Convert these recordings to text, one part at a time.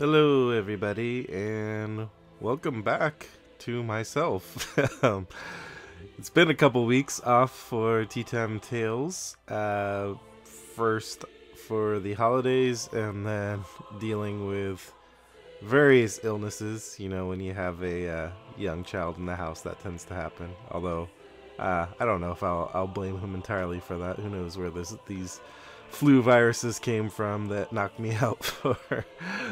Hello, everybody, and welcome back to myself. It's been a couple weeks off for Tea Time Tales. First for the holidays, and then dealing with various illnesses. You know, when you have a young child in the house, that tends to happen. Although, I don't know if I'll blame him entirely for that. Who knows where these flu viruses came from that knocked me out for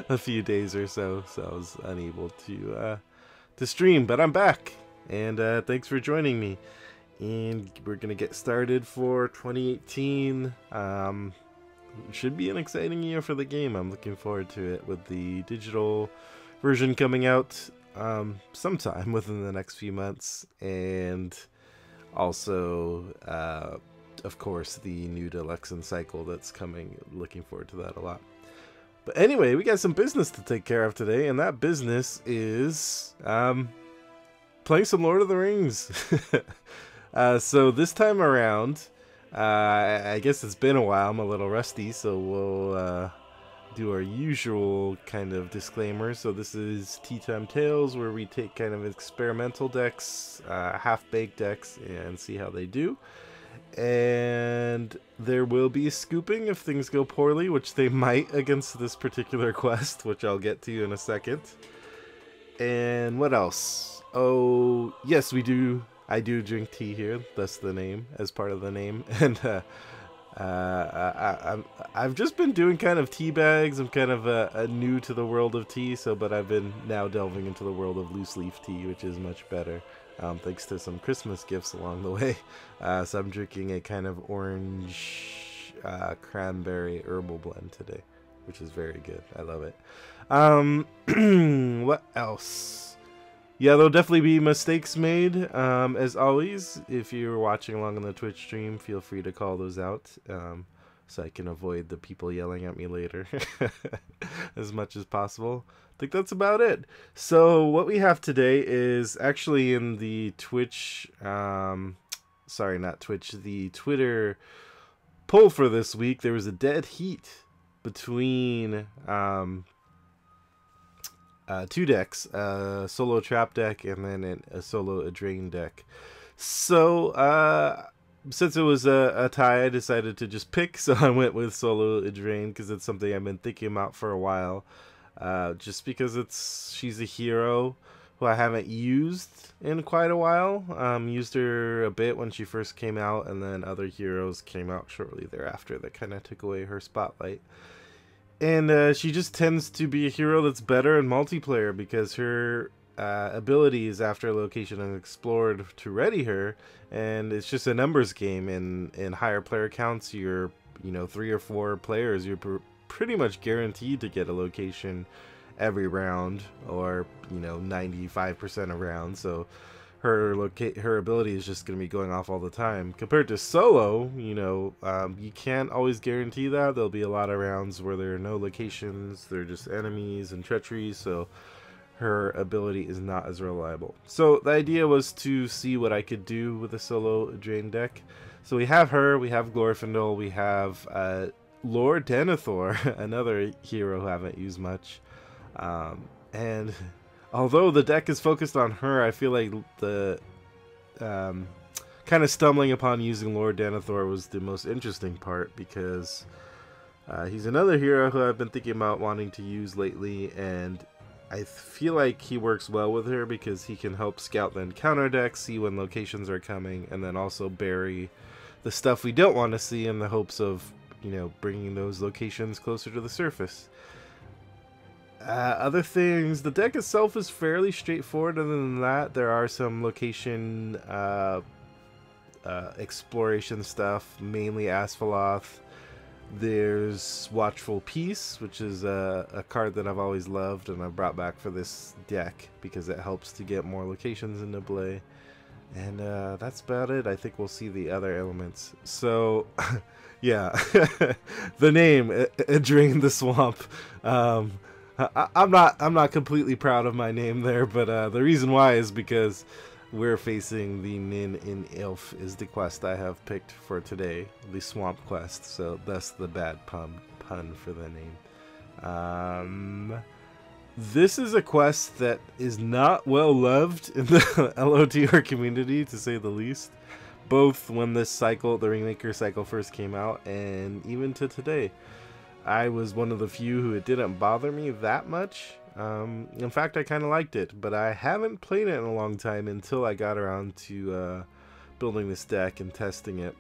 a few days or so. So I was unable to stream, but I'm back, and thanks for joining me. And we're gonna get started for 2018. Should be an exciting year for the game. I'm looking forward to it, with the digital version coming out sometime within the next few months, and also of course the new Deluxe and Cycle that's coming. Looking forward to that a lot. But anyway, we got some business to take care of today, and that business is playing some Lord of the Rings. So this time around, I guess it's been a while. I'm a little rusty, so we'll do our usual kind of disclaimer. So this is Tea Time Tales, where we take kind of experimental decks, half-baked decks, and see how they do. And there will be scooping if things go poorly, which they might against this particular quest, which I'll get to in a second. And what else? Oh, yes, we do. I do drink tea here. That's the name, as part of the name. And I've just been doing kind of tea bags. I'm kind of new to the world of tea, but I've been now delving into the world of loose leaf tea, which is much better. Thanks to some Christmas gifts along the way. So I'm drinking a kind of orange cranberry herbal blend today, which is very good. I love it. What else? Yeah, there'll definitely be mistakes made. As always, if you're watching along on the Twitch stream, feel free to call those out, so I can avoid the people yelling at me later as much as possible. I think that's about it. So what we have today is actually in the Twitch, sorry, not Twitch, the Twitter poll for this week. There was a dead heat between two decks, a solo trap deck and then a solo Eldraine deck. So since it was a tie, I decided to just pick. So I went with solo Eldraine because it's something I've been thinking about for a while. Just because she's a hero who I haven't used in quite a while. Used her a bit when she first came out, and then other heroes came out shortly thereafter that kind of took away her spotlight. And she just tends to be a hero that's better in multiplayer because her abilities after a location is explored to ready her, and it's just a numbers game. In higher player counts, you're 3 or 4 players, you're pretty much guaranteed to get a location every round, or 95% of rounds. So her ability is just going to be going off all the time. Compared to solo, you can't always guarantee that. There'll be a lot of rounds where there are no locations, they're just enemies and treachery, so her ability is not as reliable. So the idea was to see what I could do with a solo Eldraine deck. So we have her, we have Glorfindel, we have Lord Denethor, another hero who I haven't used much. And although the deck is focused on her, I feel like the kind of stumbling upon using Lord Denethor was the most interesting part, because he's another hero who I've been thinking about wanting to use lately, and I feel like he works well with her because he can help scout the encounter deck, see when locations are coming, and then also bury the stuff we don't want to see in the hopes of bringing those locations closer to the surface. Other things, the deck itself is fairly straightforward. Other than that, there are some location exploration stuff, mainly Asphalloth. There's Watchful Peace, which is a card that I've always loved and I've brought back for this deck because it helps to get more locations into play. And that's about it. I think we'll see the other elements. So, yeah, the name, Drain the Swamp. I'm not completely proud of my name there, but the reason why is because we're facing the Nin in Ilf is the quest I have picked for today, the Swamp Quest. So that's the bad pun for the name. This is a quest that is not well loved in the LOTR community, to say the least. Both when this cycle, the Ringmaker cycle, first came out, and even to today. I was one of the few who it didn't bother me that much. In fact, I kind of liked it, but I haven't played it in a long time until I got around to building this deck and testing it.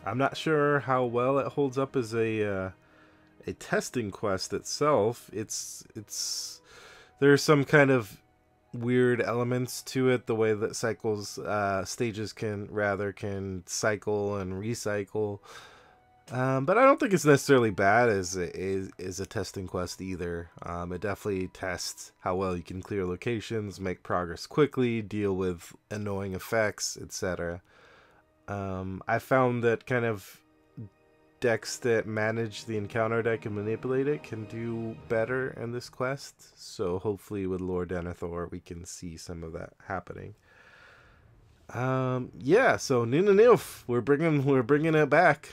I'm not sure how well it holds up as a testing quest itself. There's some kind of weird elements to it, the way that stages can cycle and recycle. But I don't think it's necessarily bad as a testing quest either. It definitely tests how well you can clear locations, make progress quickly, deal with annoying effects, etc. I found that kind of decks that manage the encounter deck and manipulate it can do better in this quest. So hopefully with Lord Denethor we can see some of that happening. Yeah, so Nina Nilf, we're bringing it back.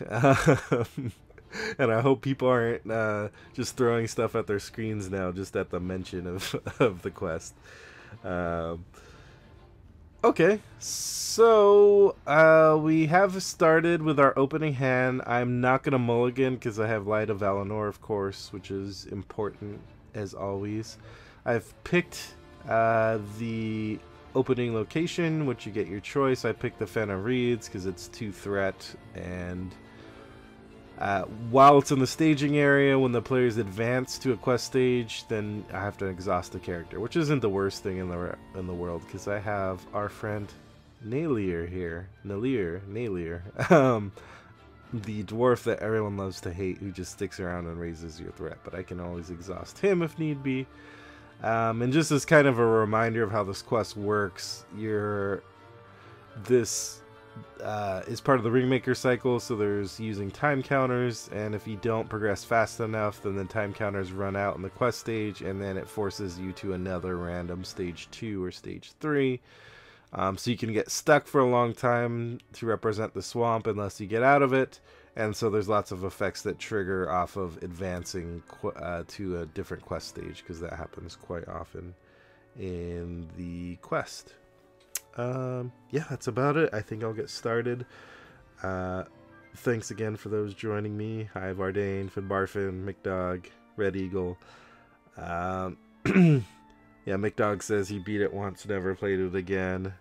And I hope people aren't just throwing stuff at their screens now just at the mention of the quest. Okay, so we have started with our opening hand. I'm not gonna mulligan because I have Light of Valinor, of course, which is important as always. I've picked the opening location, which you get your choice. I picked the Fen of Reeds because it's 2 threat, and while it's in the staging area, when the players advance to a quest stage, then I have to exhaust the character, which isn't the worst thing in the world, because I have our friend Nalir here, Nalir, the dwarf that everyone loves to hate, who just sticks around and raises your threat. But I can always exhaust him if need be. And just as kind of a reminder of how this quest works, this is part of the Ringmaker cycle, so there's using time counters, and if you don't progress fast enough, then the time counters run out in the quest stage, and then it forces you to another random stage 2 or stage 3. So you can get stuck for a long time to represent the swamp unless you get out of it. And so there's lots of effects that trigger off of advancing to a different quest stage, because that happens quite often in the quest. Yeah, that's about it. I think I'll get started. Thanks again for those joining me. Hi, Vardain, Finbarfin, McDog, Red Eagle. Yeah, McDog says he beat it once, never played it again.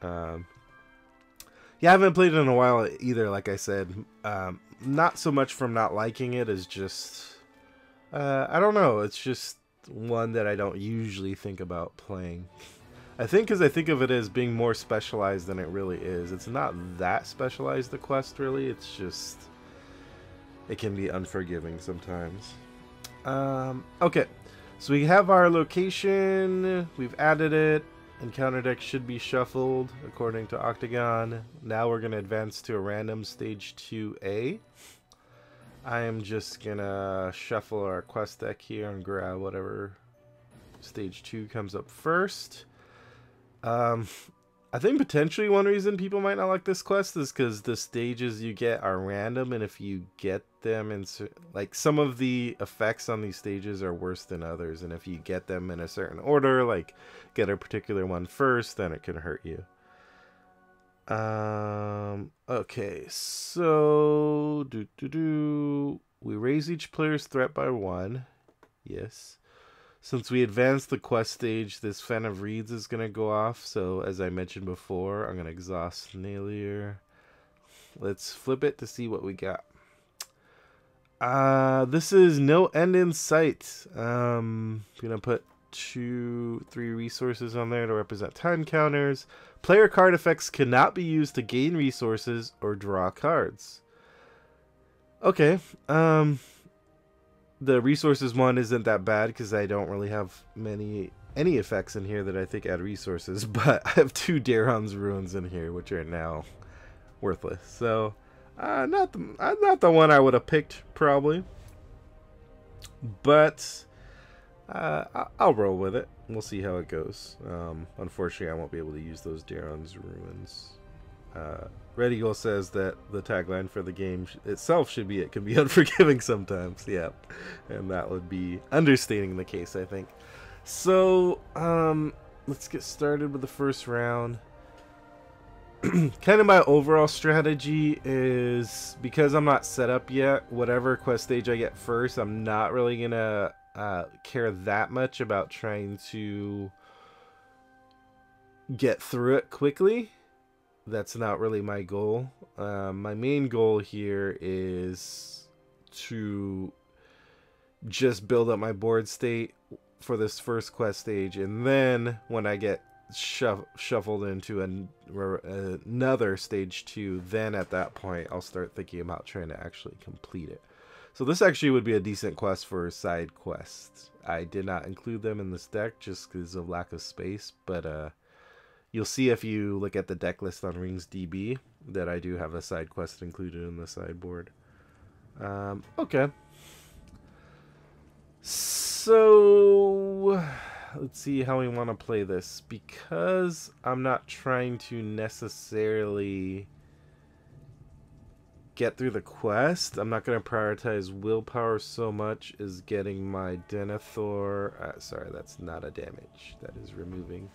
Yeah, I haven't played it in a while either, like I said. Not so much from not liking it as just... I don't know, it's just one that I don't usually think about playing. I think because I think of it as being more specialized than it really is. It's not that specialized, the quest, really. It's just... it can be unforgiving sometimes. Okay, so we have our location. We've added it. Encounter deck should be shuffled according to Octagon. Now we're going to advance to a random stage 2A. I am just going to shuffle our quest deck here and grab whatever stage 2 comes up first. I think potentially one reason people might not like this quest is because the stages you get are random, and if you get them in, like, some of the effects on these stages are worse than others, and if you get them in a certain order, like get a particular one first, then it can hurt you. Okay, so we raise each player's threat by 1. Yes. Since we advanced the quest stage, this Fen of Reeds is going to go off. So, as I mentioned before, I'm going to exhaust Nalir. Let's flip it to see what we got. This is no end in sight. I'm going to put 3 resources on there to represent time counters. Player card effects cannot be used to gain resources or draw cards. Okay, the resources one isn't that bad because I don't really have any effects in here that I think add resources, but I have 2 Daron's Ruins in here, which are now worthless. So, not the one I would have picked probably, but I'll roll with it. We'll see how it goes. Unfortunately, I won't be able to use those Daron's Ruins. Redigal says that the tagline for the game itself should be, "It can be unforgiving sometimes." Yeah, and that would be understating the case, I think. So, let's get started with the first round. Kind of my overall strategy is, because I'm not set up yet, whatever quest stage I get first, I'm not really gonna care that much about trying to get through it quickly. That's not really my goal. My main goal here is to just build up my board state for this first quest stage, and then when I get shuffled into another stage 2, then at that point I'll start thinking about trying to actually complete it. So this actually would be a decent quest for side quests. I did not include them in this deck just because of lack of space, but you'll see if you look at the deck list on RingsDB that I do have a side quest included in the sideboard. Okay. So let's see how we want to play this. Because I'm not trying to necessarily get through the quest, I'm not going to prioritize willpower so much as getting my Denethor. Sorry, that's not a damage. That is removing.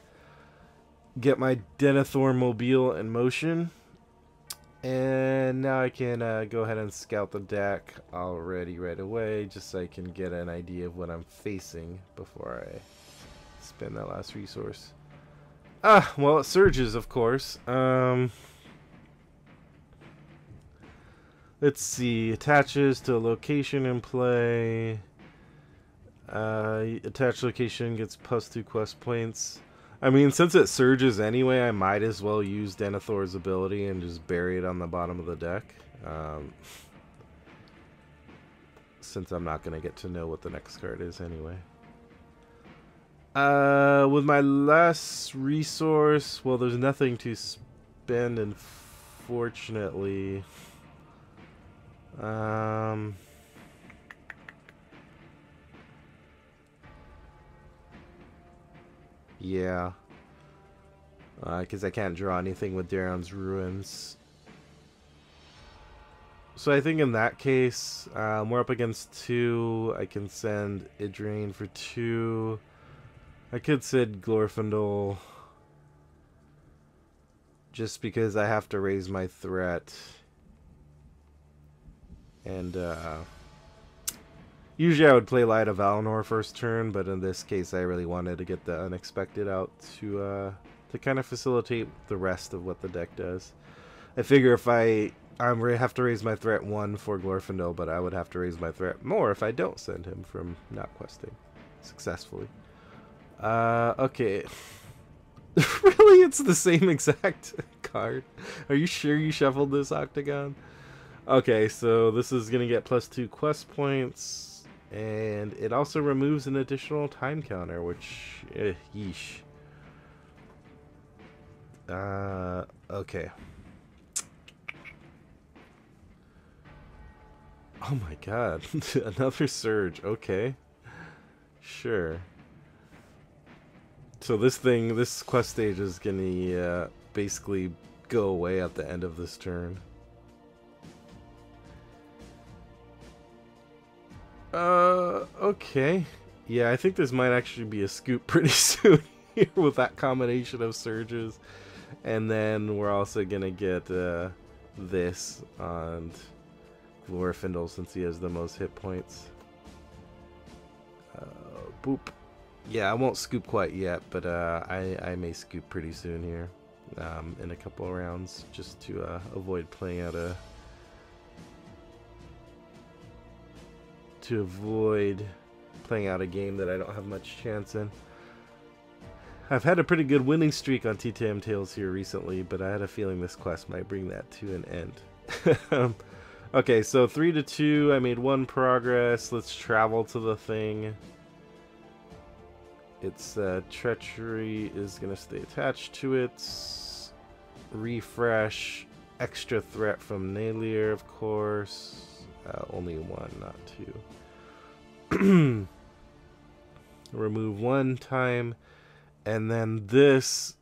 Get my Denethor Mobile in motion. And now I can go ahead and scout the deck already right away, just so I can get an idea of what I'm facing before I spend that last resource. Well, it surges, of course. Let's see. Attaches to a location in play. Attached location gets +2 quest points. I mean, since it surges anyway, I might as well use Denethor's ability and just bury it on the bottom of the deck. Since I'm not going to get to know what the next card is anyway. With my last resource, well, there's nothing to spend, unfortunately. Yeah. Because I can't draw anything with Daron's Ruins. So I think in that case, we're up against 2. I can send Idraine for 2. I could send Glorfindel just because I have to raise my threat. And usually I would play Light of Valinor first turn, but in this case I really wanted to get the unexpected out to kind of facilitate the rest of what the deck does. I figure if I have to raise my threat 1 for Glorfindel, but I would have to raise my threat more if I don't send him from not questing successfully. Okay. Really? It's the same exact card? Are you sure you shuffled this, Octagon? Okay, so this is going to get +2 quest points, and it also removes an additional time counter, which, yeesh. Okay. Oh my god, another surge, okay. Sure. So this quest stage is gonna basically go away at the end of this turn. Okay. Yeah, I think this might actually be a scoop pretty soon here with that combination of surges. And then we're also gonna get this on Glorfindel since he has the most hit points. Boop. Yeah, I won't scoop quite yet, but I may scoop pretty soon here in a couple of rounds just to avoid playing out a... game that I don't have much chance in. I've had a pretty good winning streak on TTM Tales here recently, but I had a feeling this quest might bring that to an end. Okay, so 3-2, I made 1 progress. Let's travel to the thing. Its treachery is going to stay attached to it. Refresh. Extra threat from Nalir, of course. Only 1, not 2. Remove 1 time. And then this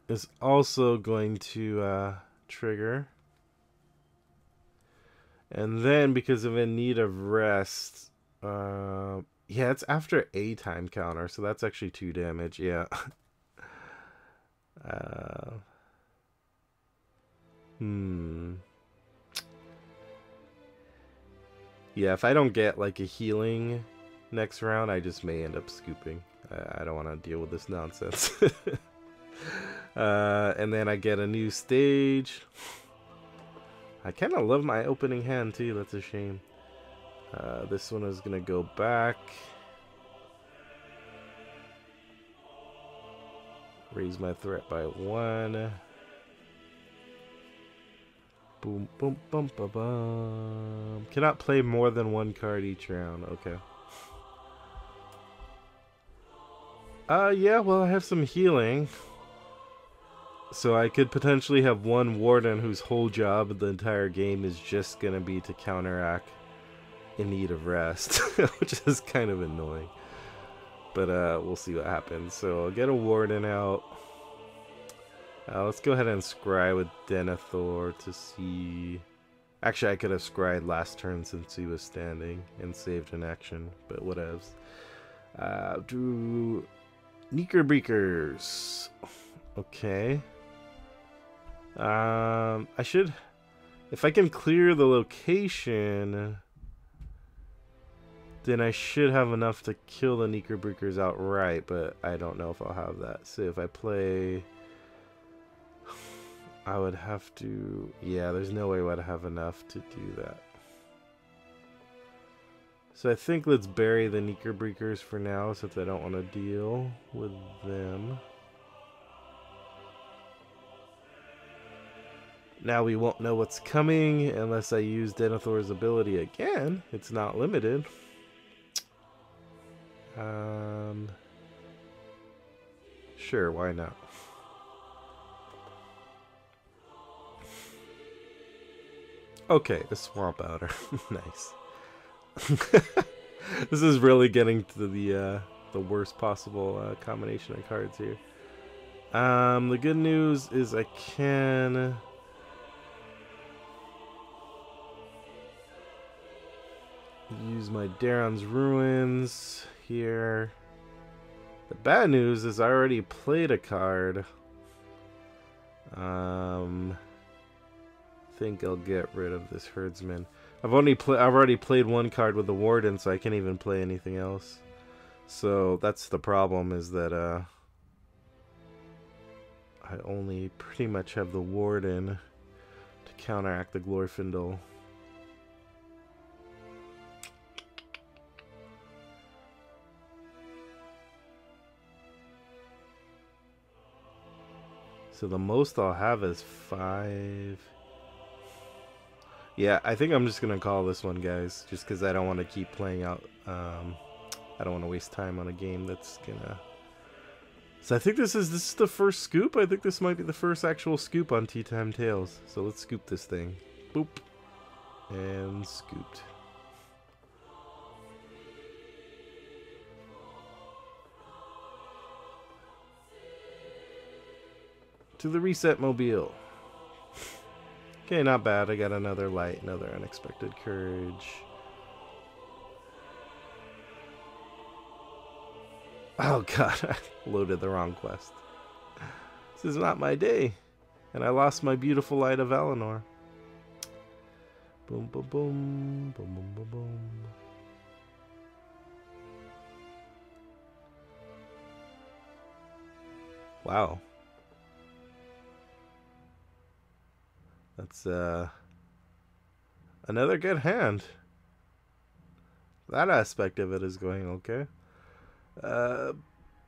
is also going to trigger. And then because of In Need of Rest, yeah, it's after a time counter, so that's actually 2 damage, yeah. Yeah, if I don't get like a healing next round, I just may end up scooping. I don't want to deal with this nonsense. And then I get a new stage. I kind of love my opening hand too, that's a shame. This one is going to go back. Raise my threat by 1. Boom, boom, bum, ba, bum. Cannot play more than 1 card each round. Okay. Yeah, well, I have some healing. So I could potentially have one Warden whose whole job the entire game is just going to be to counteract In Need of Rest, which is kind of annoying. But we'll see what happens. So I'll get a Warden out. Let's go ahead and scry with Denethor to see... Actually, I could have scryed last turn since he was standing and saved an action, but whatevs. Do Knickerbreakers. Okay. I should... If I can clear the location, then I should have enough to kill the Knickerbreakers outright, but I don't know if I'll have that. So if I play... I would have to... Yeah, there's no way I would have enough to do that. So I think let's bury the Knickerbreakers for now, since I don't want to deal with them. Now we won't know what's coming unless I use Denethor's ability again. It's not limited. Sure, why not? Okay, a Swamp Outer. Nice. This is really getting to the worst possible combination of cards here. The good news is I can use my Daron's Ruins here. The bad news is I already played a card. Think I'll get rid of this Herdsman. I've already played 1 card with the Warden, so I can't even play anything else. So that's the problem, is that I only pretty much have the Warden to counteract the Glorfindel. So the most I'll have is 5. Yeah, I think I'm just gonna call this one, guys, just because I don't want to keep playing out. I don't want to waste time on a game that's gonna... So I think this is the first scoop. I think this might be the first actual scoop on Tea Time Tales. So let's scoop this thing. Boop. And scooped. To the reset mobile. Okay, not bad. I got another light, another unexpected courage. Oh god, I loaded the wrong quest. This is not my day. And I lost my beautiful Light of Valinor. Boom, boom, boom. Boom, boom, boom, boom. Wow. That's another good hand. That aspect of it is going okay.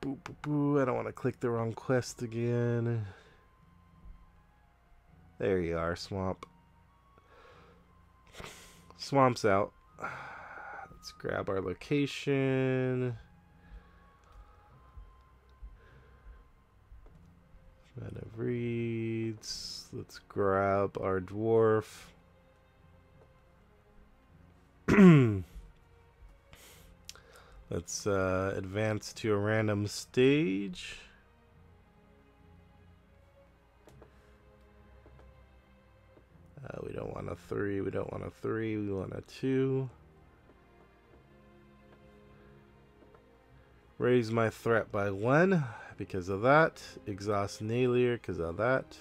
Boo, boo, boo. I don't want to click the wrong quest again. There you are, Swamp. Swamp's out. Let's grab our location. Man of Reeds. Let's grab our dwarf. Let's advance to a random stage. we don't want a 3. We don't want a 3. We want a 2. Raise my threat by 1 because of that. Exhaust Nailier because of that.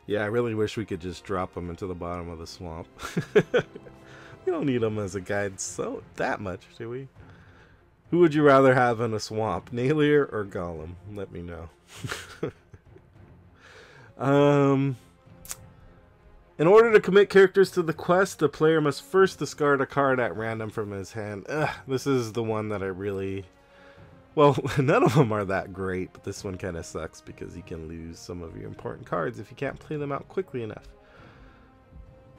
Yeah, I really wish we could just drop them into the bottom of the swamp. We don't need them as a guide so that much, do we? Who would you rather have in a swamp, Nailier or Golem? Let me know. In order to commit characters to the quest, the player must first discard a card at random from his hand. This is the one that I really... Well, none of them are that great, but this one kind of sucks because you can lose some of your important cards if you can't play them out quickly enough.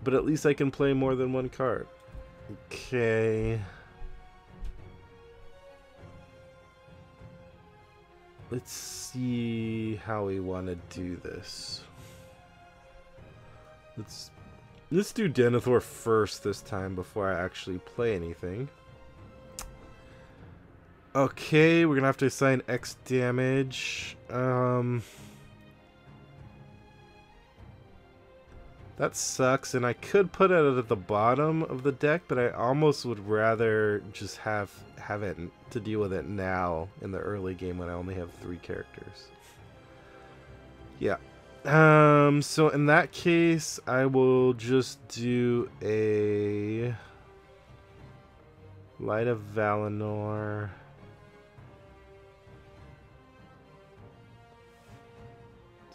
But at least I can play more than one card. Okay. Let's see how we want to do this. Let's do Denethor first this time before I actually play anything. Okay, we're gonna have to assign X damage. That sucks, and I could put it at the bottom of the deck, but I almost would rather just have it to deal with it now in the early game when I only have 3 characters. Yeah. So in that case, I will just do a Light of Valinor.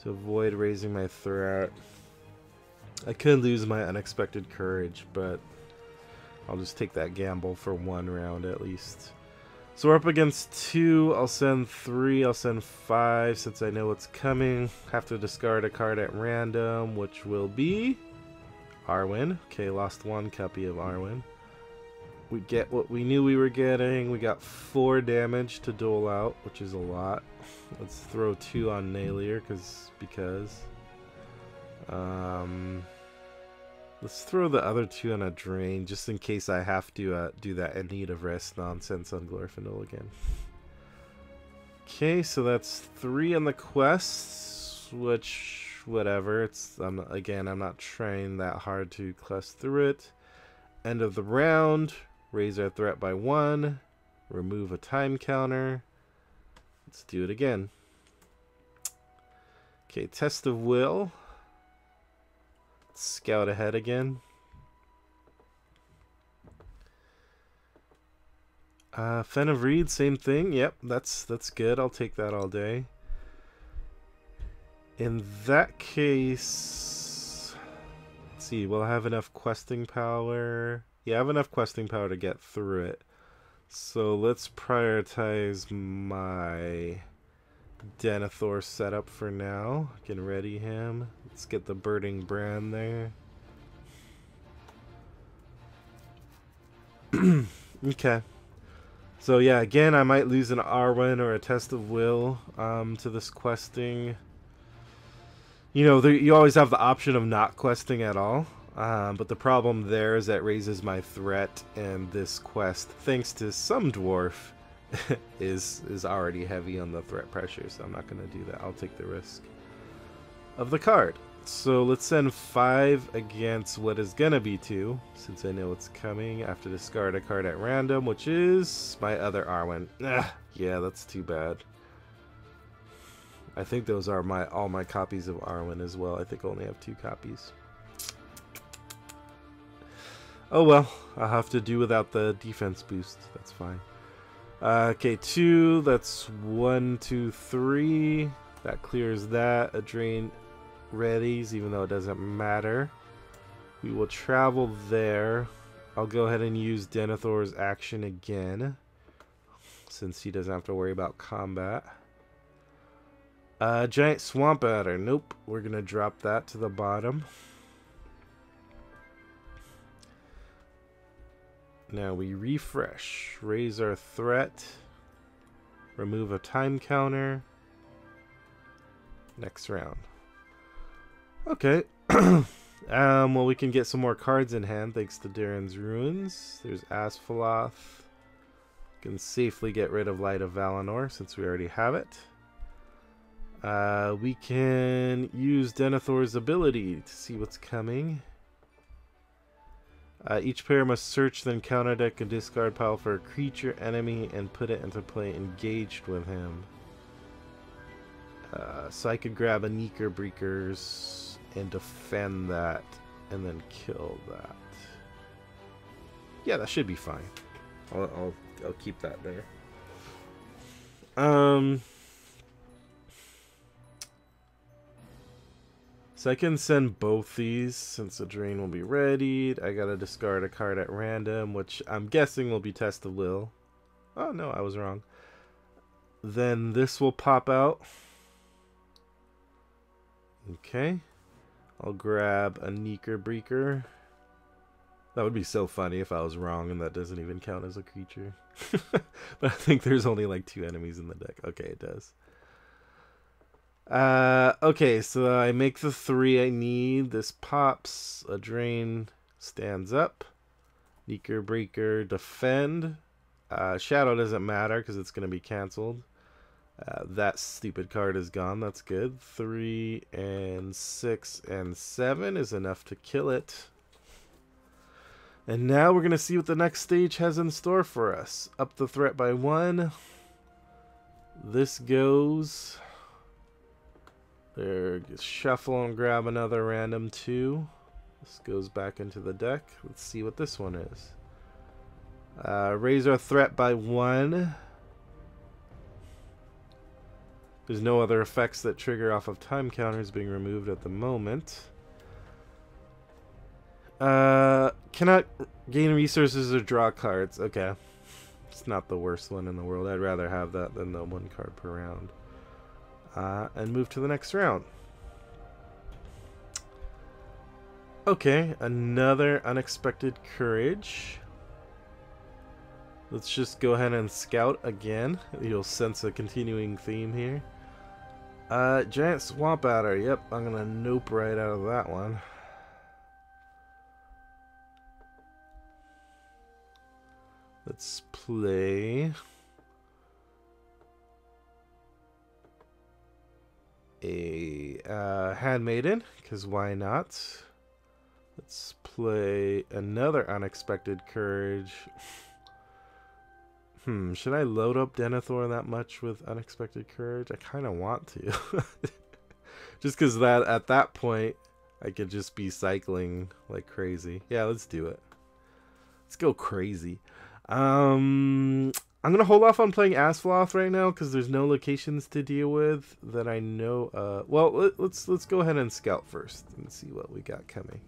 To avoid raising my threat. I could lose my Unexpected Courage, but I'll just take that gamble for 1 round at least. So we're up against 2. I'll send 3. I'll send 5 since I know what's coming. Have to discard a card at random, which will be Arwen. Okay, lost 1 copy of Arwen. We get what we knew we were getting. We got 4 damage to dole out, which is a lot. Let's throw 2 on Nailier because. Let's throw the other 2 on a drain just in case I have to do that in need of rest nonsense on Glorfindel again. Okay, so that's 3 on the quests, which whatever. Again, I'm not trying that hard to quest through it. End of the round. Raise our threat by 1. Remove a time counter. Let's do it again. Okay, Test of Will. Scout ahead again. Fen of Reed, same thing. Yep, that's good. I'll take that all day. In that case, let's see. We'll have enough questing power. Yeah, I have enough questing power to get through it. So let's prioritize my Denethor setup for now. Can ready him. Let's get the Burning Brand there. Okay. So yeah, again, I might lose an Arwen or a Test of Will to this questing. You know, you always have the option of not questing at all. But the problem there is that raises my threat, and this quest, thanks to some dwarf, is already heavy on the threat pressure, so I'm not going to do that. I'll take the risk of the card. So let's send 5 against what is going to be 2, since I know it's coming. I have to discard a card at random, which is my other Arwen. Yeah, that's too bad. I think those are all my copies of Arwen as well. I think I only have 2 copies. Oh well, I'll have to do without the defense boost. That's fine. Okay, 2. That's 1, 2, 3. That clears that. A drain readies, even though it doesn't matter. We will travel there. I'll go ahead and use Denethor's action again, since he doesn't have to worry about combat. Giant Swamp Adder. Nope. We're going to drop that to the bottom. Now we refresh. Raise our threat. Remove a time counter. Next round. Okay. Well, we can get some more cards in hand thanks to Darren's Ruins. There's Asphaloth. Can safely get rid of Light of Valinor since we already have it. We can use Denethor's ability to see what's coming. Each player must search, then counter deck a discard pile for a creature enemy and put it into play engaged with him. So I could grab a Neeker-Breakers and defend that and then kill that. Yeah, that should be fine. I'll keep that there. So I can send both these since the drain will be readied. I gotta discard a card at random, which I'm guessing will be Test of Will. Oh no, I was wrong. Then this will pop out. Okay. I'll grab a Neeker-Breaker. That would be so funny if I was wrong and that doesn't even count as a creature. But I think there's only like 2 enemies in the deck. Okay, it does. Okay, so I make the 3 I need. This pops. A drain stands up. Neeker-Breaker, defend. Shadow doesn't matter because it's going to be canceled. That stupid card is gone. That's good. 3 and 6 and 7 is enough to kill it. And now we're going to see what the next stage has in store for us. Up the threat by 1. This goes... There, shuffle and grab another random 2. This goes back into the deck. Let's see what this one is. Raise our threat by 1. There's no other effects that trigger off of time counters being removed at the moment. Cannot gain resources or draw cards. Okay. It's not the worst one in the world. I'd rather have that than the 1 card per round. And move to the next round. Okay, another Unexpected Courage. Let's just go ahead and scout again. You'll sense a continuing theme here. Giant Swamp Adder. Yep, I'm gonna nope right out of that one. Let's play a Handmaiden, because why not? Let's play another Unexpected Courage. Should I load up Denethor that much with Unexpected Courage? I kind of want to. Just because that at that point, I could just be cycling like crazy. Yeah, let's do it. Let's go crazy. I'm going to hold off on playing Asfloth right now because there's no locations to deal with that I know. Well, let's go ahead and scout first and see what we got coming.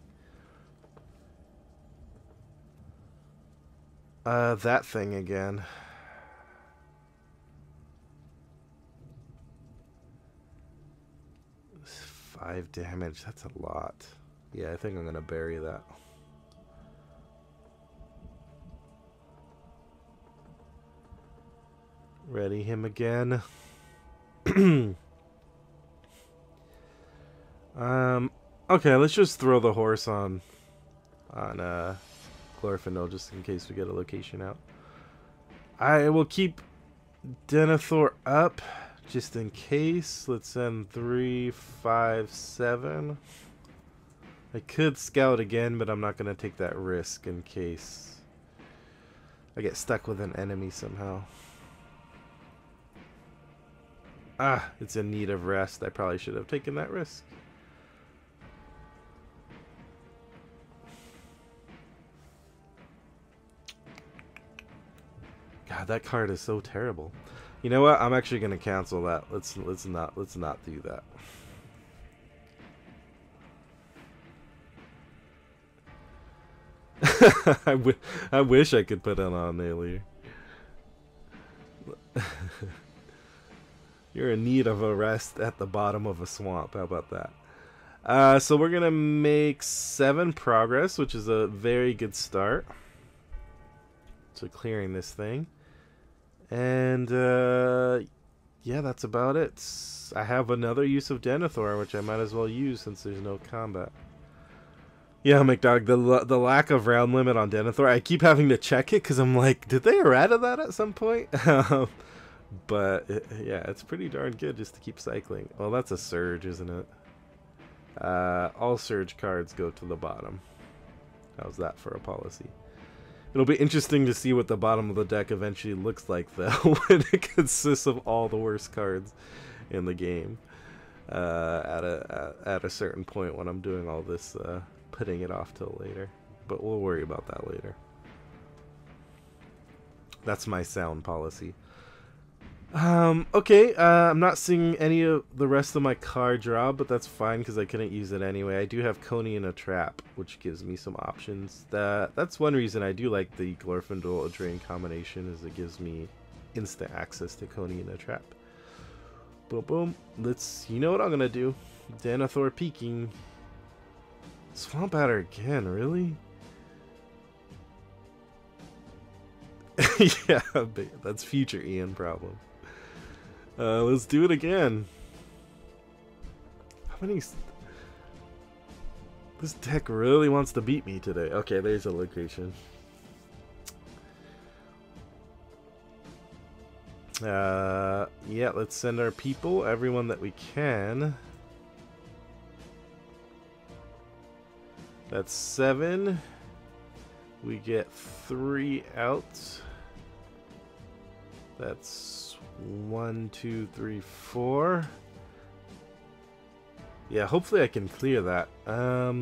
That thing again. 5 damage, that's a lot. Yeah, I think I'm gonna bury that. Ready him again. Okay, let's just throw the horse on Glorfindel just in case we get a location out. I will keep Denethor up just in case. Let's send 3, 5, 7. I could scout again, but I'm not going to take that risk in case I get stuck with an enemy somehow. Ah, it's in need of rest. I probably should have taken that risk. God, that card is so terrible. You know what? I'm actually gonna cancel that. Let's not do that. I wish I could put it on earlier. You're in need of a rest at the bottom of a swamp. How about that? So we're gonna make 7 progress, which is a very good start. So clearing this thing. And yeah, that's about it. I have another use of Denethor, which I might as well use since there's no combat. Yeah, McDog, the lack of round limit on Denethor, I keep having to check it because I'm like, did they errata that at some point? But yeah, it's pretty darn good just to keep cycling. Well, that's a surge, isn't it? All surge cards go to the bottom. How's that for a policy? It'll be interesting to see what the bottom of the deck eventually looks like, though, when it consists of all the worst cards in the game. At a certain point when I'm doing all this, putting it off till later. But we'll worry about that later. That's my sound policy. Okay, I'm not seeing any of the rest of my card draw, but that's fine because I couldn't use it anyway. I do have Coney in a trap, which gives me some options. That's one reason I do like the Glorfindel Eldraine combination, is it gives me instant access to Coney in a trap. Boom, boom. You know what I'm gonna do. Denethor peeking. Swamp Adder again, really? Yeah, that's future Ian problem. Let's do it again. How many... This deck really wants to beat me today. Okay, there's a location. Yeah, let's send our people, everyone that we can. That's 7. We get 3 out. That's 1, 2, 3, 4. Yeah, hopefully I can clear that. Let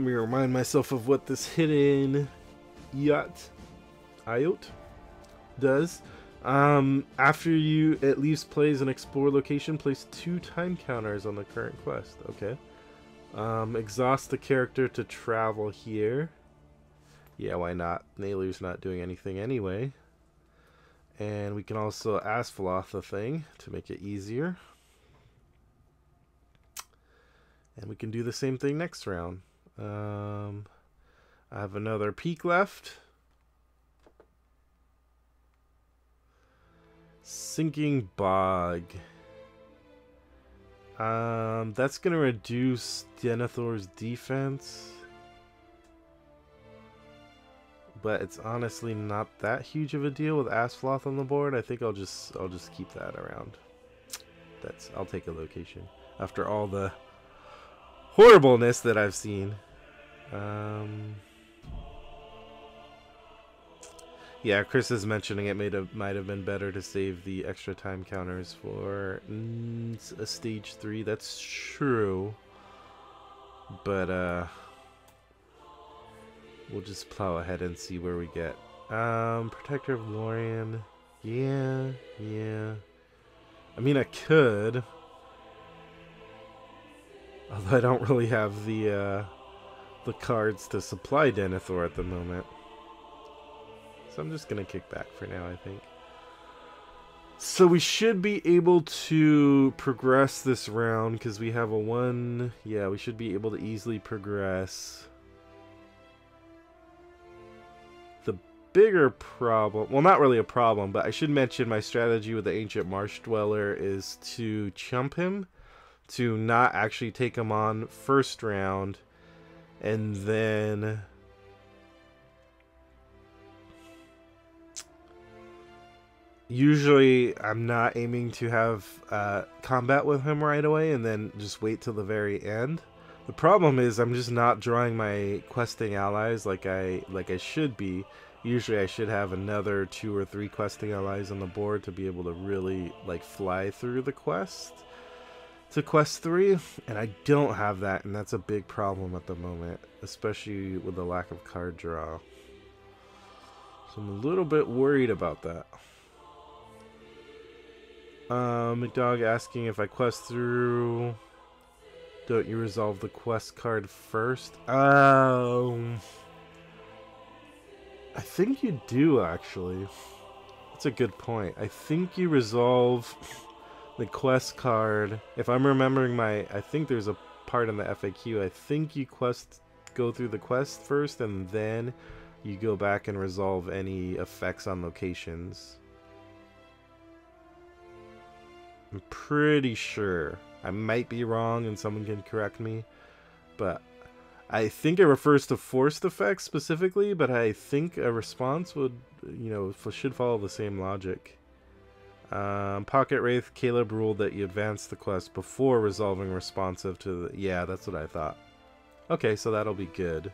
me remind myself of what this hidden Iot does. After you at least plays an explore location, place 2 time counters on the current quest. Okay. Exhaust the character to travel here. Yeah, why not? Naylu's not doing anything anyway. And we can also Asfaloth the thing to make it easier. And we can do the same thing next round. I have another peak left. Sinking Bog. That's gonna reduce Denethor's defense. But it's honestly not that huge of a deal with Asfaloth on the board. I think I'll just keep that around. I'll take a location after all the horribleness that I've seen. Yeah, Chris is mentioning it might have been better to save the extra time counters for a stage 3. That's true. But we'll just plow ahead and see where we get. Protector of Lorien. Yeah. I mean, I could. Although I don't really have the cards to supply Denethor at the moment. So I'm just going to kick back for now, I think. So we should be able to progress this round because we have a 1. Yeah, we should be able to easily progress. The bigger problem, well, not really a problem, but I should mention my strategy with the Ancient Marsh Dweller is to chump him, to not actually take him on first round, and then usually I'm not aiming to have combat with him right away and then just wait till the very end. The problem is I'm just not drawing my questing allies like I should be. Usually I should have another 2 or 3 questing allies on the board to be able to really like fly through the quest to quest 3, and I don't have that, and that's a big problem at the moment, especially with the lack of card draw. So I'm a little bit worried about that. McDog asking if I quest through, don't you resolve the quest card first? I think you do, actually. That's a good point. I think you resolve the quest card. If I'm remembering I think there's a part in the FAQ. I think you go through the quest first, and then you go back and resolve any effects on locations. I'm pretty sure. I might be wrong and someone can correct me, but I think it refers to forced effects specifically, but I think a response would, should follow the same logic. Pocket Wraith, Caleb ruled that you advance the quest before resolving responsive to the... Yeah, that's what I thought. Okay, so that'll be good.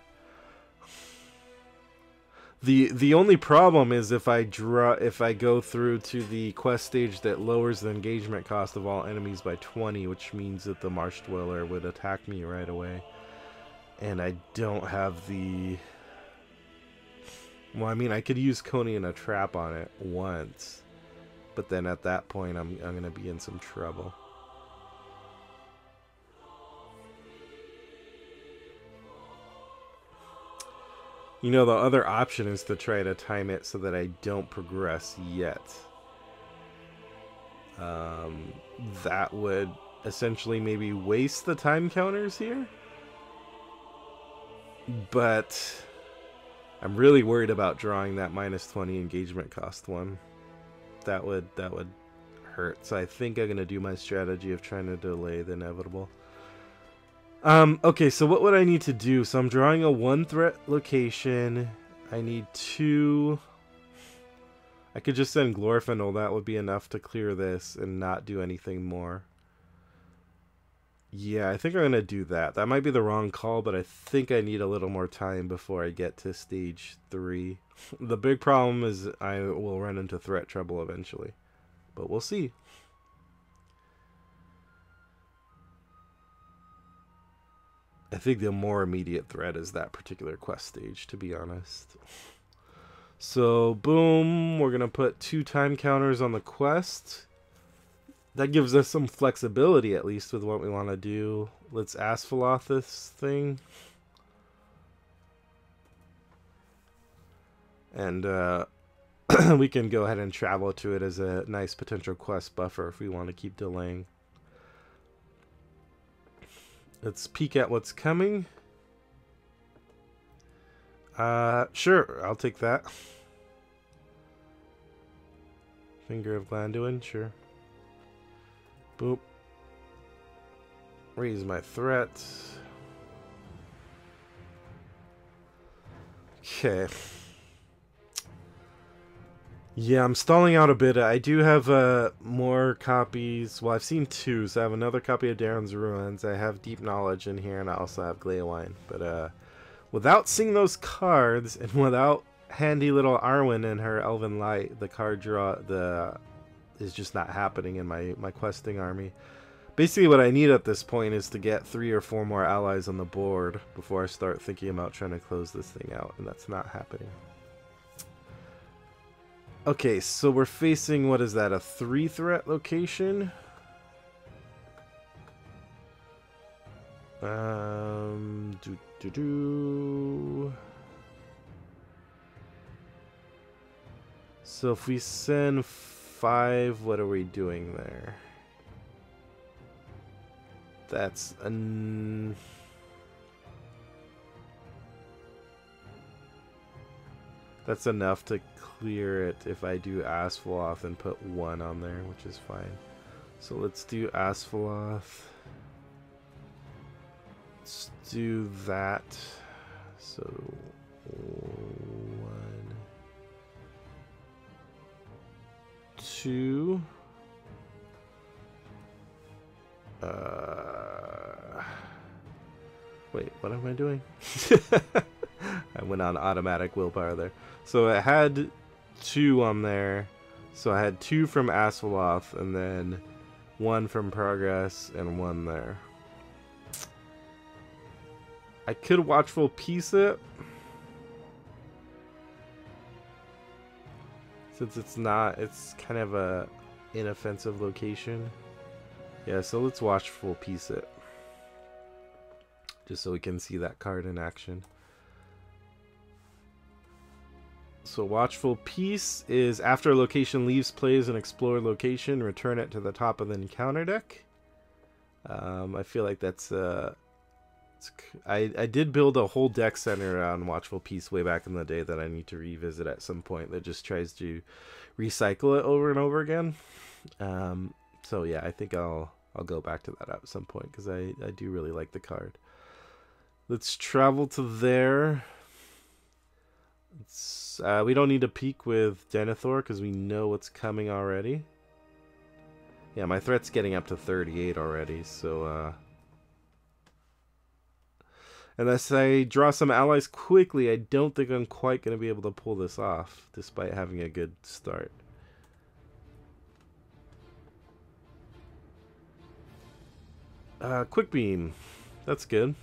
The only problem is if I go through to the quest stage that lowers the engagement cost of all enemies by 20, which means that the Marsh Dweller would attack me right away. And I don't have the... Well, I mean, I could use Coney and a trap on it once. But then at that point, I'm going to be in some trouble. You know, the other option is to try to time it so that I don't progress yet. That would essentially maybe waste the time counters here. But I'm really worried about drawing that -20 engagement cost one. That would hurt. So I think I'm going to do my strategy of trying to delay the inevitable. Okay, so what would I need to do? So I'm drawing a 1-threat location. I need 2. I could just send Glorfindel. That would be enough to clear this and not do anything more. Yeah, I think I'm going to do that. That might be the wrong call, but I think I need a little more time before I get to stage 3. The big problem is I will run into threat trouble eventually. But we'll see. I think the more immediate threat is that particular quest stage, to be honest. So, boom, we're going to put 2 time counters on the quest. That gives us some flexibility, at least, with what we want to do. Let's Asphalloth this thing. And we can go ahead and travel to it as a nice potential quest buffer if we want to keep delaying. Let's peek at what's coming. Sure, I'll take that. Finger of Glanduin, sure. Boop. Raise my threat. Okay. Yeah, I'm stalling out a bit. I do have more copies. Well, I've seen 2, so I have another copy of Darren's Ruins. I have Deep Knowledge in here, and I also have Gleowine. But without seeing those cards, and without handy little Arwen and her Elven Light, the card draw is just not happening in my questing army. Basically, what I need at this point is to get 3 or 4 more allies on the board before I start thinking about trying to close this thing out, and that's not happening. Okay, so we're facing, what is that, a 3-threat location? So if we send 5, what are we doing there? That's that's enough to clear it if I do Asphalloth and put 1 on there, which is fine. So let's do Asphalloth. Let's do that. So 1, 2. Wait, what am I doing? I went on automatic willpower there. So I had 2 on there. So I had 2 from Asphalloth, and then 1 from Progress, and 1 there. I could Watchful Peace it. Since it's kind of a inoffensive location. Yeah, so let's Watchful Peace it. Just so we can see that card in action. So Watchful Peace is after a location leaves plays an explored location, return it to the top of the encounter deck. I feel like that's I did build a whole deck centered around Watchful Peace way back in the day that I need to revisit at some point, that just tries to recycle it over and over again. So yeah, I think I'll go back to that at some point, because I do really like the card. Let's travel to there. We don't need to peek with Denethor because we know what's coming already. Yeah, my threat's getting up to 38 already, so, unless I draw some allies quickly, I don't think I'm quite going to be able to pull this off, despite having a good start. Quick beam. That's good.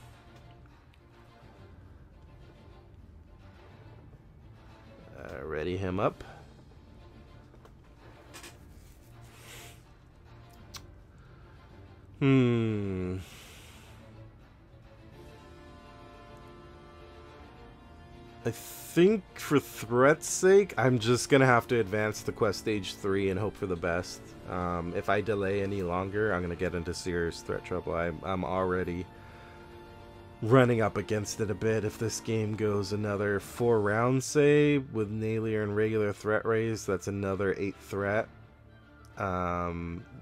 Ready him up. I think for threat's sake, I'm just gonna have to advance to quest stage 3 and hope for the best. If I delay any longer, I'm gonna get into serious threat trouble. I'm already running up against it a bit. If this game goes another 4 rounds, say, with Nailier and regular threat raise, that's another 8 threat,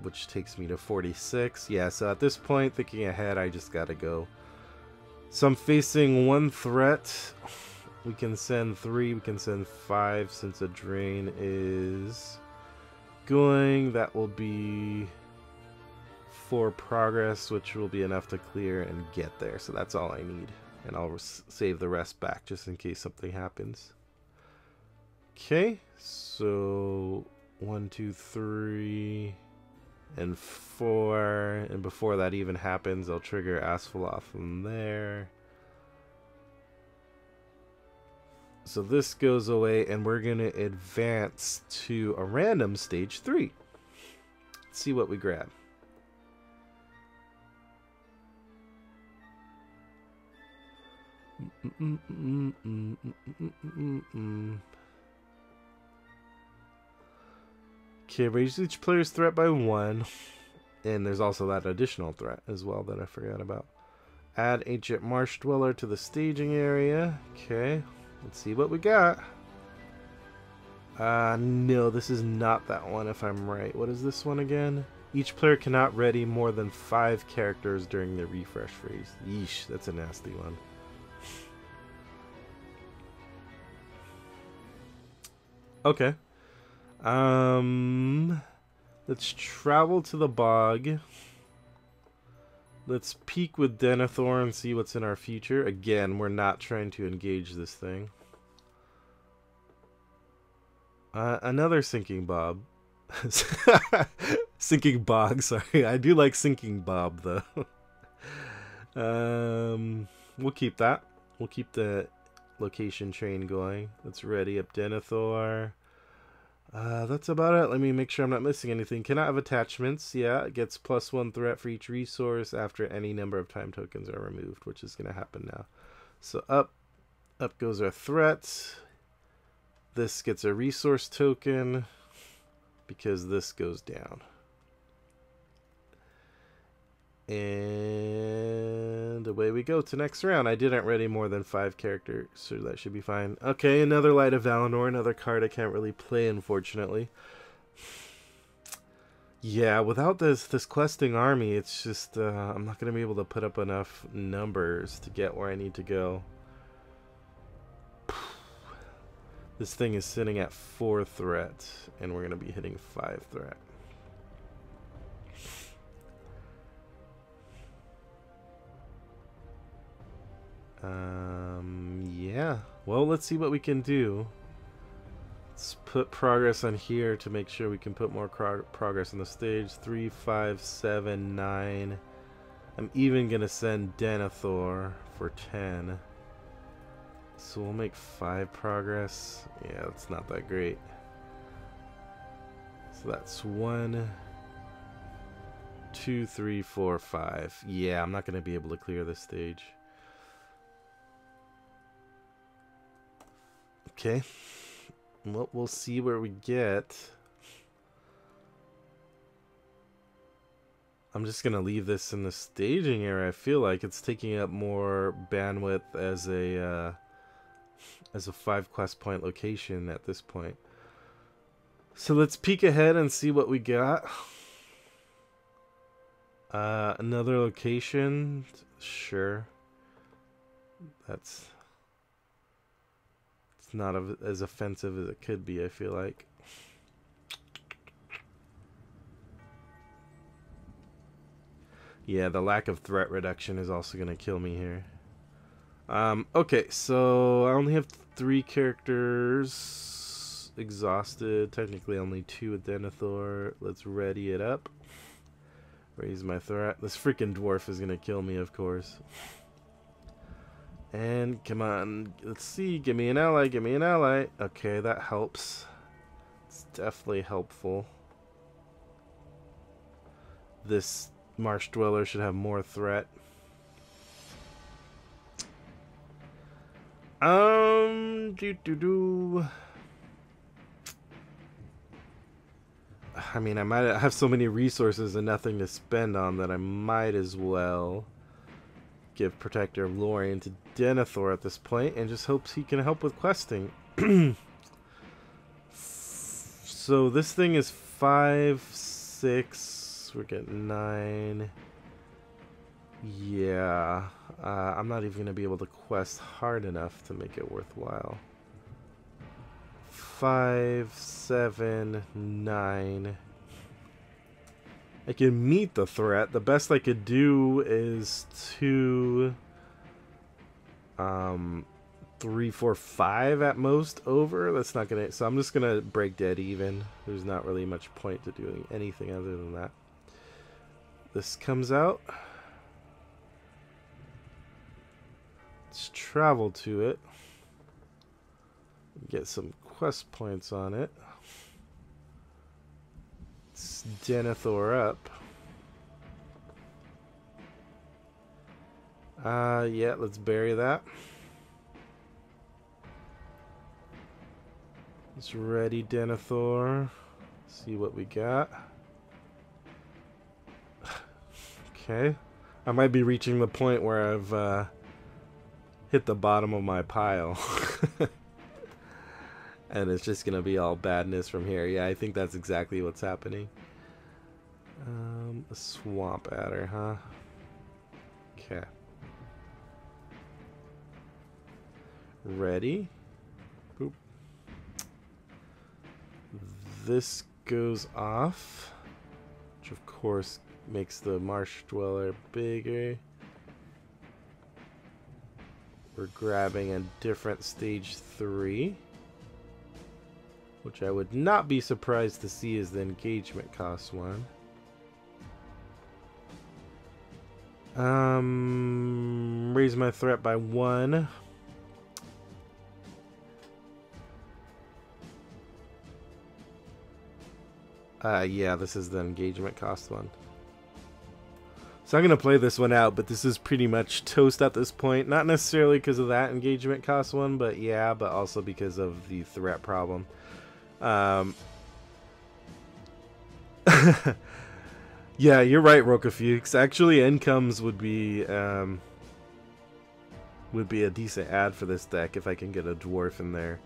which takes me to 46. Yeah, so at this point, thinking ahead, I just gotta go. So I'm facing 1 threat. We can send 3, we can send 5 since a drain is going. That will be 4 progress, which will be enough to clear and get there. So that's all I need. And I'll save the rest back just in case something happens. Okay, so 1, 2, 3, and 4. And before that even happens, I'll trigger Asphalot from there. So this goes away, and we're going to advance to a random stage 3. Let's see what we grab. Okay, raise each player's threat by 1. And there's also that additional threat as well that I forgot about. Add Ancient Marsh Dweller to the staging area. Okay. Let's see what we got. No, this is not that one if I'm right. What is this one again? Each player cannot ready more than 5 characters during the refresh phase. Yeesh, that's a nasty one. Okay. Let's travel to the bog. Let's peek with Denethor and see what's in our future. Again, we're not trying to engage this thing. Another Sinking Bob. Sinking Bog, sorry. I do like Sinking Bob, though. We'll keep that. We'll keep the location train going. Let's ready up Denethor. That's about it. Let me make sure I'm not missing anything. Cannot have attachments. Yeah, it gets +1 threat for each resource after any number of time tokens are removed, which is going to happen now. So up goes our threat. This gets a resource token because this goes down. And away we go to next round. I didn't ready more than 5 characters, so that should be fine. Okay, another Light of Valinor, another card I can't really play, unfortunately. Yeah, without this questing army, it's just, I'm not going to be able to put up enough numbers to get where I need to go. This thing is sitting at 4 threat, and we're going to be hitting 5 threat. Yeah. Well, let's see what we can do. Let's put progress on here to make sure we can put more progress on the stage. 3, 5, 7, 9. I'm even going to send Denethor for 10. So we'll make 5 progress. Yeah, that's not that great. So that's 1, 2, 3, 4, 5. Yeah, I'm not going to be able to clear this stage. Okay. Well, we'll see where we get. I'm just going to leave this in the staging area. I feel like it's taking up more bandwidth as a 5 quest point location at this point. So let's peek ahead and see what we got. Another location. Sure. It's not as offensive as it could be, I feel like. Yeah, the lack of threat reduction is also going to kill me here. Okay, so I only have 3 characters exhausted. Technically only 2 with Denethor. Let's ready it up. Raise my threat. This freaking dwarf is going to kill me, of course. And come on, let's see. Give me an ally, give me an ally. Okay, that helps. It's definitely helpful. This Marsh Dweller should have more threat. I mean, I might have so many resources and nothing to spend on that I might as well give Protector of Lorien to Denethor at this point and just hopes he can help with questing. So this thing is 5, 6. We're getting 9. Yeah. I'm not even going to be able to quest hard enough to make it worthwhile. 5, 7, 9. I can meet the threat. The best I could do is 2, 3, 4, 5 at most over. That's not gonna. So I'm just gonna break dead even. There's not really much point to doing anything other than that. This comes out. Let's travel to it. Get some quest points on it. Let's Denethor up. Yeah, let's bury that. Let's ready Denethor. See what we got. Okay. I might be reaching the point where I've hit the bottom of my pile. And it's just gonna be all badness from here. Yeah, I think that's exactly what's happening. A swamp adder, huh? Okay. Ready? Boop. This goes off, which of course makes the Marsh Dweller bigger. We're grabbing a different stage 3. Which I would not be surprised to see is the engagement cost one. Raise my threat by 1. Yeah, this is the engagement cost one. So I'm going to play this one out, but this is pretty much toast at this point. Not necessarily because of that engagement cost one, but yeah, but also because of the threat problem. Yeah, you're right, Rokafuchs. Actually, incomes would be a decent add for this deck if I can get a dwarf in there,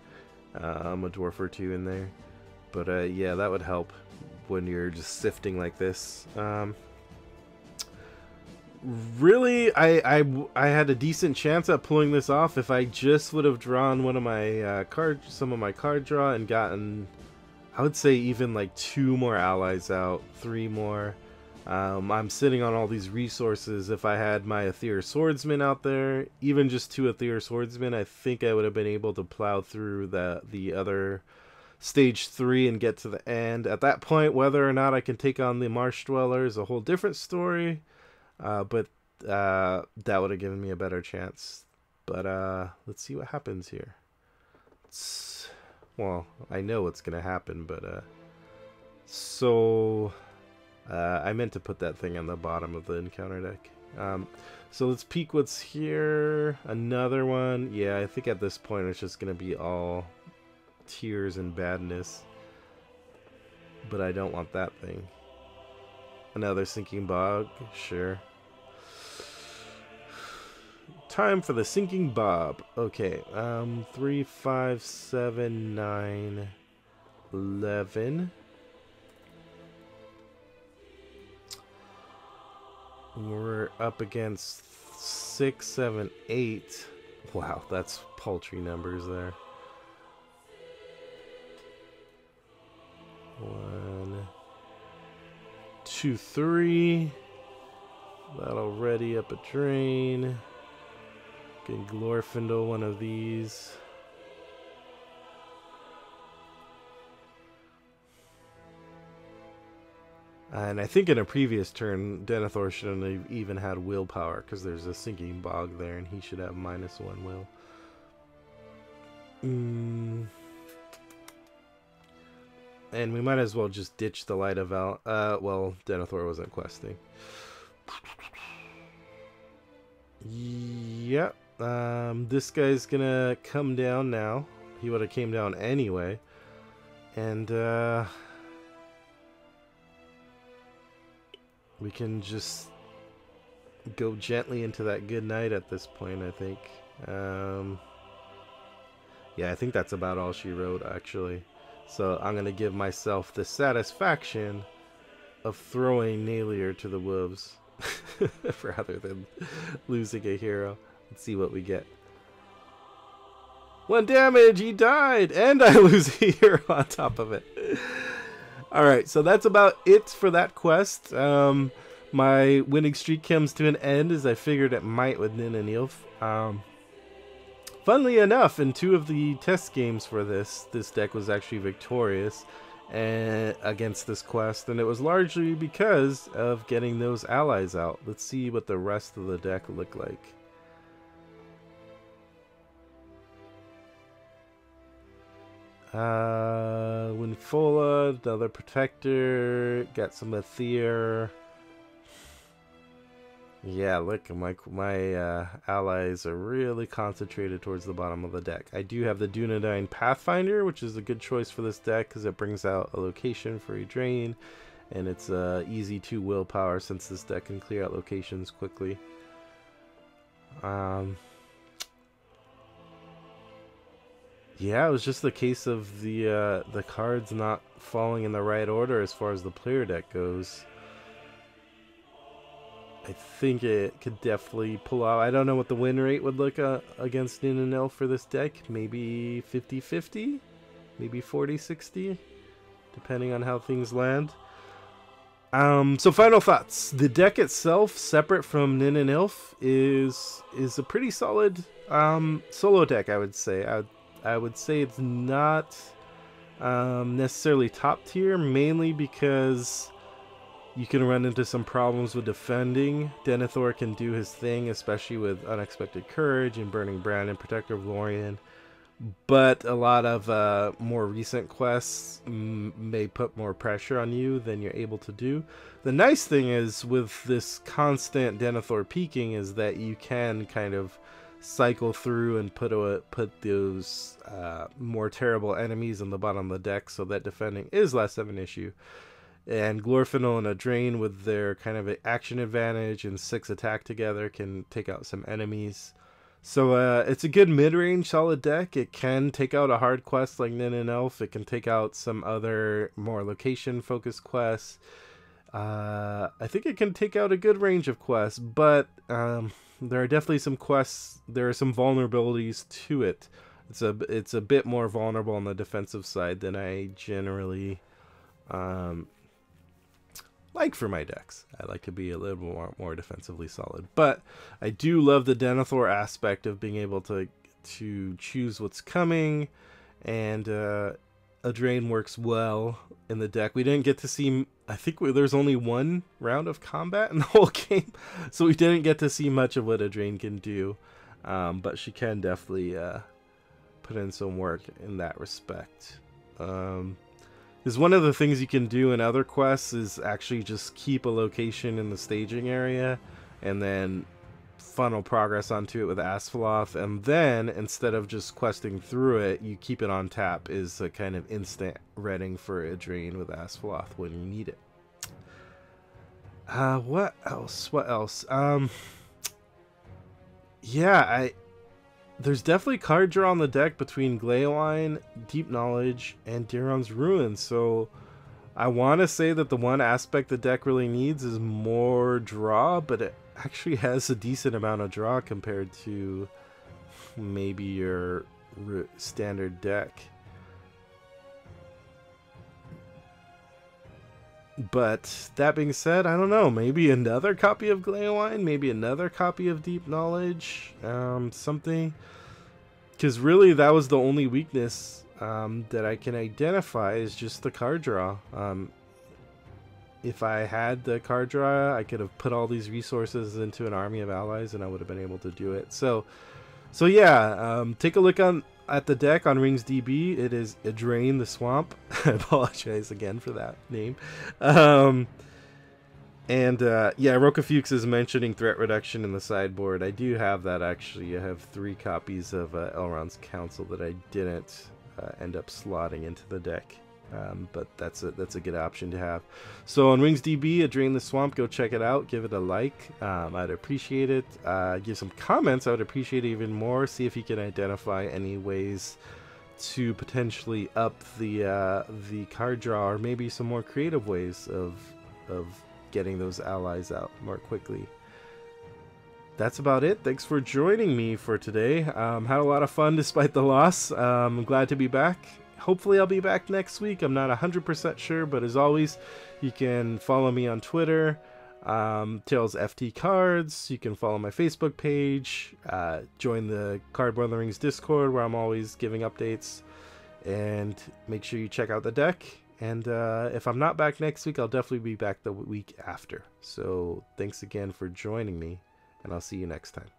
a dwarf or 2 in there. But yeah, that would help when you're just sifting like this. Really, I had a decent chance at pulling this off if I just would have drawn one of my some of my card draw and gotten, I would say, even like 2 more allies out, 3 more. I'm sitting on all these resources. If I had my Aether Swordsman out there, even just 2 Aether Swordsmen, I think I would have been able to plow through the other stage 3 and get to the end. At that point, whether or not I can take on the Marsh Dweller is a whole different story. But that would have given me a better chance. But let's see what happens here. Well, I know what's gonna happen, but so I meant to put that thing on the bottom of the encounter deck. So let's peek what's here. Another one. Yeah, I think at this point it's just gonna be all tears and badness. But I don't want that thing. Another Sinking Bog, sure. Time for the Sinking Bob. Okay, 3, 5, 7, 9, 11. We're up against 6, 7, 8. Wow, that's paltry numbers there. 1, 2, 3. That'll ready up a drain. Can Glorfindel one of these. And I think in a previous turn, Denethor shouldn't have even had willpower because there's a sinking bog there, and he should have -1 will. And we might as well just ditch the Light of Val. Well, Denethor wasn't questing. Yep. This guy's gonna come down now. He would have came down anyway. And, we can just go gently into that good night at this point, I think. Yeah, I think that's about all she wrote, actually. So I'm going to give myself the satisfaction of throwing Nalier to the wolves rather than losing a hero. Let's see what we get. 1 damage, he died, and I lose a hero on top of it. Alright, so that's about it for that quest. My winning streak comes to an end as I figured it might with Nin and Ylf. Funnily enough, in 2 of the test games for this deck was actually victorious against this quest, and it was largely because of getting those allies out. Let's see what the rest of the deck look like. Winfola, another protector, got some Aether. Yeah, look, my allies are really concentrated towards the bottom of the deck. I do have the Dunedain Pathfinder, which is a good choice for this deck because it brings out a location for a drain, and it's easy 2 willpower since this deck can clear out locations quickly. Yeah, it was just the case of the cards not falling in the right order as far as the player deck goes. I think it could definitely pull out. I don't know what the win rate would look against Nin and Ylf for this deck. Maybe 50-50? Maybe 40-60? Depending on how things land. So final thoughts. The deck itself, separate from Nin and Ylf, is a pretty solid solo deck, I would say. I would say it's not necessarily top tier, mainly because you can run into some problems with defending. Denethor can do his thing, especially with Unexpected Courage and Burning Brand and Protector of Lorien. But a lot of more recent quests may put more pressure on you than you're able to do. The nice thing is with this constant Denethor peaking is that you can kind of cycle through and put those more terrible enemies in the bottom of the deck so that defending is less of an issue. And Glorfindel and Eldraine with their kind of action advantage and 6 attack together can take out some enemies. So it's a good mid-range solid deck. It can take out a hard quest like Nin and Ylf. It can take out some other more location-focused quests. I think it can take out a good range of quests, but there are definitely some quests. There are some vulnerabilities to it. It's a bit more vulnerable on the defensive side than I generally like for my decks. I like to be a little more defensively solid, but I do love the Denethor aspect of being able to choose what's coming, and Eldraine works well in the deck. We didn't get to see, I think there's only 1 round of combat in the whole game, so we didn't get to see much of what Eldraine can do, but she can definitely put in some work in that respect. Because one of the things you can do in other quests is actually just keep a location in the staging area and then funnel progress onto it with Asphalloth, and then instead of just questing through it, you keep it on tap is a kind of instant reading for a drain with Asphalloth when you need it. What else? Yeah, there's definitely card draw on the deck between Gleowine, Deep Knowledge, and Diron's Ruin, so I want to say that the one aspect the deck really needs is more draw, but it actually has a decent amount of draw compared to maybe your standard deck. But that being said, I don't know. Maybe another copy of Gleowine, maybe another copy of Deep Knowledge, something. Because really, that was the only weakness that I can identify is just the card draw. If I had the card draw, I could have put all these resources into an army of allies, and I would have been able to do it. So yeah, take a look at the deck on Rings DB. It is Drain the Swamp. I apologize again for that name. Yeah, Roka Fuchs is mentioning threat reduction in the sideboard. I do have that actually. I have 3 copies of Elrond's Council that I didn't end up slotting into the deck. But that's a good option to have. So on Rings DB, Drain the Swamp, go check it out. Give it a like. I'd appreciate it. Give some comments. I would appreciate it even more. See if you can identify any ways to potentially up the card draw, or maybe some more creative ways of getting those allies out more quickly. That's about it. Thanks for joining me for today. Had a lot of fun despite the loss. I'm glad to be back. Hopefully I'll be back next week. I'm not 100% sure, but as always, you can follow me on Twitter, Tails FT Cards. You can follow my Facebook page, join the Card More Than Rings Discord, where I'm always giving updates, and make sure you check out the deck. And if I'm not back next week, I'll definitely be back the week after. So thanks again for joining me, and I'll see you next time.